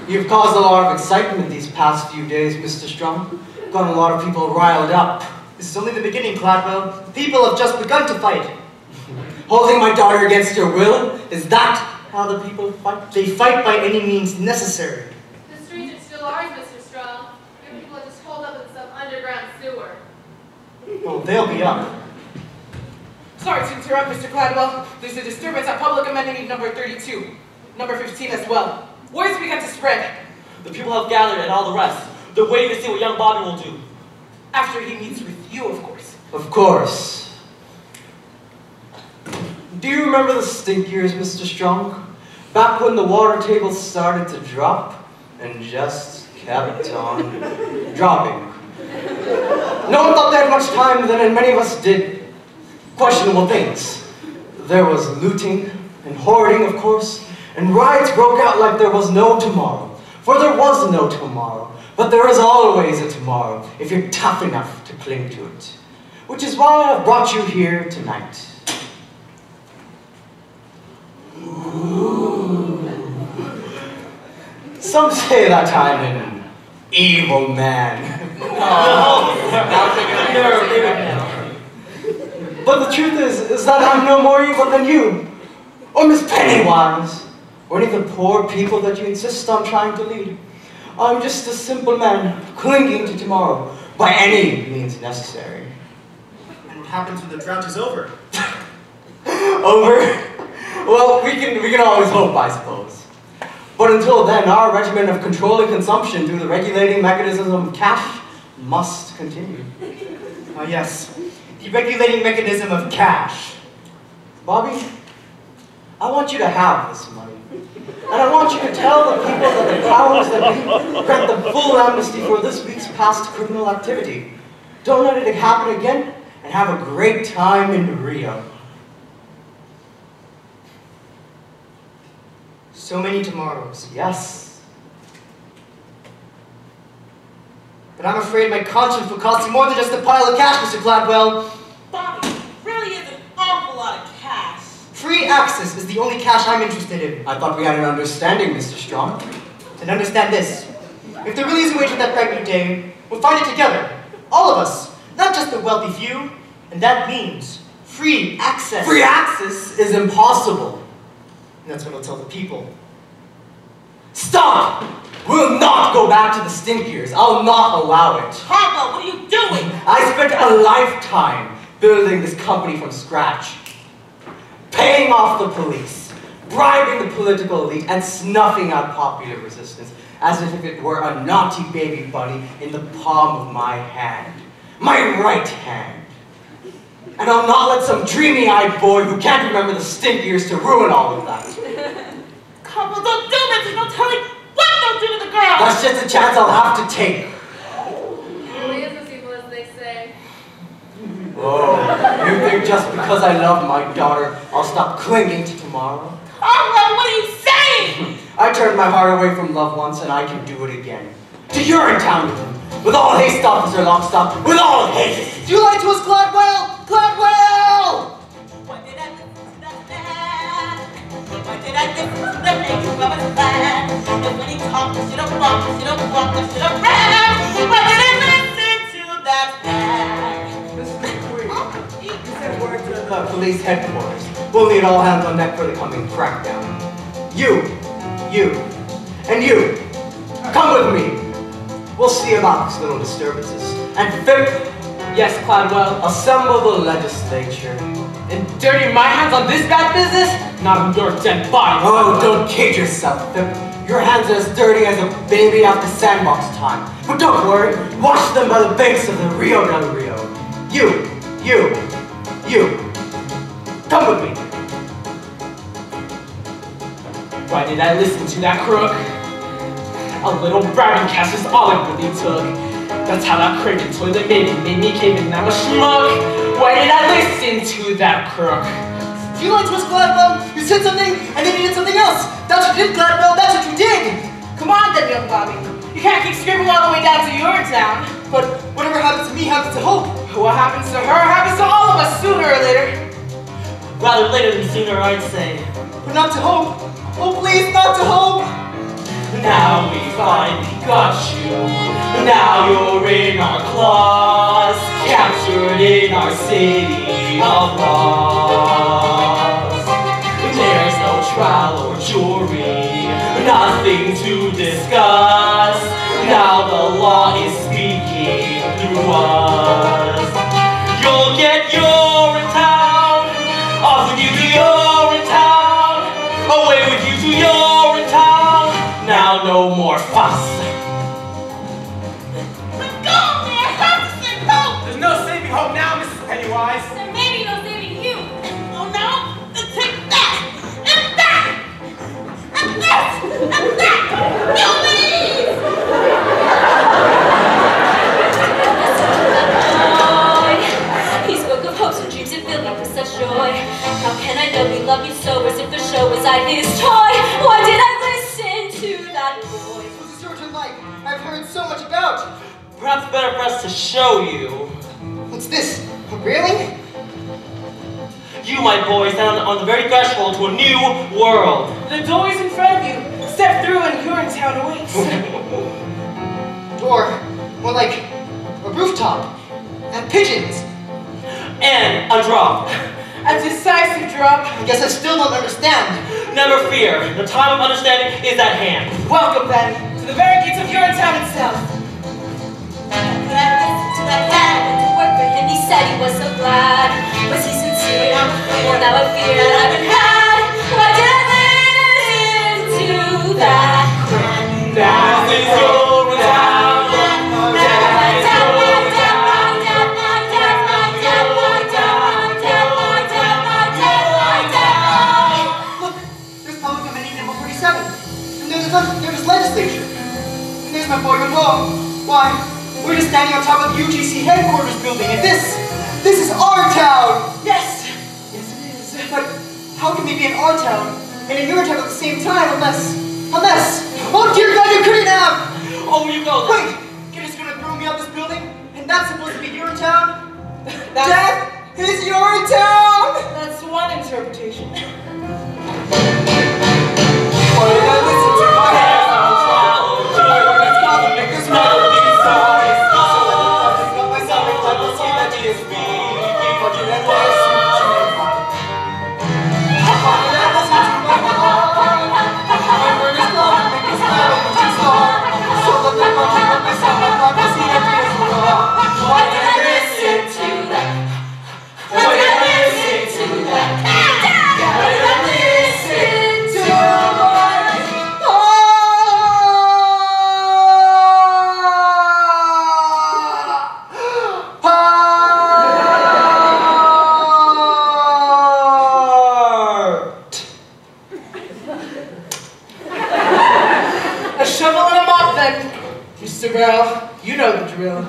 You've caused a lot of excitement these past few days, Mr. Strong. Got a lot of people riled up. This is only the beginning, Cladwell. People have just begun to fight. Holding my daughter against her will? Is that how the people fight? They fight by any means necessary. The streets are still ours, Mr. Strong. Your people are just holed up in some underground sewer. Oh, they'll be up. Sorry to interrupt, Mr. Cladwell. There's a disturbance at Public Amenity number 32. Number 15 as well. Words began to spread. The people have gathered and all the rest. They're waiting to see what young Bobby will do. After he meets with you, of course. Of course. Do you remember the stink years, Mr. Strong? Back when the water table started to drop and just kept on dropping. No one thought they had much time then, and many of us did questionable things. There was looting and hoarding, of course, and riots broke out like there was no tomorrow. For there was no tomorrow, but there is always a tomorrow if you're tough enough to cling to it. Which is why I've brought you here tonight. Ooh. Some say that I'm an evil man. But the truth is that I'm no more evil than you, or Miss Pennywise, or any of the poor people that you insist on trying to lead. I'm just a simple man clinging to tomorrow by any means necessary. And what happens when the drought is over? Over? Well, we can always hope, I suppose. But until then, our regimen of controlling consumption through the regulating mechanism of cash must continue. Ah, yes. The regulating mechanism of cash. Bobby, I want you to have this money. And I want you to tell the people that the powers that be grant the full amnesty for this week's past criminal activity. Don't let it happen again, and have a great time in Rio. So many tomorrows. Yes. But I'm afraid my conscience will cost you more than just a pile of cash, Mr. Gladwell. Bobby, really is an awful lot of cash. Free access is the only cash I'm interested in. I thought we had an understanding, Mr. Strong. And understand this. If there really is a way to that brand new day, we'll find it together. All of us. Not just the wealthy few. And that means free access. Free access is impossible. And that's what I'll tell the people. Stop! We'll not go back to the stink years. I'll not allow it. Harpo, what are you doing? I spent a lifetime building this company from scratch. Paying off the police, bribing the political elite, and snuffing out popular resistance as if it were a naughty baby bunny in the palm of my hand. My right hand. And I'll not let some dreamy-eyed boy who can't remember the stink years to ruin all of that. Harpo, don't do this! There's no telling what they'll do to the girl! That's just a chance I'll have to take. It really is as evil as they say. Oh, you think just because I love my daughter, I'll stop clinging to tomorrow? Harpo, what are you saying? I turned my heart away from love once, and I can do it again. To Urinetown with him, with all haste, Officer Lockstock, with all haste! You lied to us, Gladwell! Gladwell! Why did I listen to that man? Why did I listen to the name you ever said? And when he talked, I should have walked, I should have walked, I should have ran. Why did I listen to that man? You sent word to the police headquarters. We'll need all hands on deck for the coming crackdown. You, and you, come with me. We'll see about these little disturbances. And fifth, Yes, Cladwell. assemble the legislature. And dirty my hands on this bad business? Not on your dead body. Oh, don't kid yourself, Pip. Your hands are as dirty as a baby after sandbox time. But don't worry, wash them by the banks of the Rio del Rio. You, come with me. Why did I listen to that crook? A little bribing cash is all it really took. That's how that craven toilet made me cave in, I'm a schmuck. Why did I listen to that crook? You lied to us, Gladwell! You said something, and then you did something else! That's what you did, Gladwell! That's what you did! Come on then, young Bobby. You can't keep screaming all the way down to Urinetown. But whatever happens to me happens to Hope! What happens to her happens to all of us sooner or later. Rather later than sooner, I'd say. But not to Hope! Oh, please, not Now you're in our claws, captured in our city of laws. There's no trial or jury, nothing to discuss. Now the law is speaking through us. You'll get Urinetown, off with you to Urinetown, away with you to Urinetown. Now no more fuss. There's no saving hope now, Mrs. Pennywise. There may be no saving you. Oh no! Then take that! And that! And this! And that! You leave! He spoke of hopes and dreams and filled me with such joy. How can I know he loved me so as if the show was I his toy? Why did I listen to that voice? What's the surgeon like? I've heard so much about. Perhaps better for us to show you. What's this? A railing? You, my boy, stand on the very threshold to a new world. The door is in front of you. Step through and Urinetown awaits. Or more like a rooftop. And pigeons. And a drop. A decisive drop. I guess I still don't understand. Never fear, the time of understanding is at hand. Welcome, then, to the very gates of Urinetown itself. Could I listen to that lad? I went to work for him, he said he was so glad. Was he sincere? Well, now I fear that I've been had. Why did I listen to that? Now is Urinetown. Look, there's public amenity number 47. And there's legislature. And there's my boy Monroe. Why, we're just standing on top of the UGC headquarters building, and this is our town! Yes! Yes, it is. But how can we be in our town and in your town at the same time unless, oh dear God, you couldn't have! Oh, you go. Wait, you're just gonna throw me out this building? And that's supposed to be your town? That is your town! That's one interpretation. Why did I listen to my head? It's got to make this melody sound. It's got myself in time to see that he is speaking. But you let listen to my why did I listen to my heart? My word is gone, make this melody sound. So let me punch up myself in time to see that he is wrong. Why did I listen to that? Why did I listen to that? Why did I listen to my A shovel and a mop, then. Mr. Bell, you know the drill.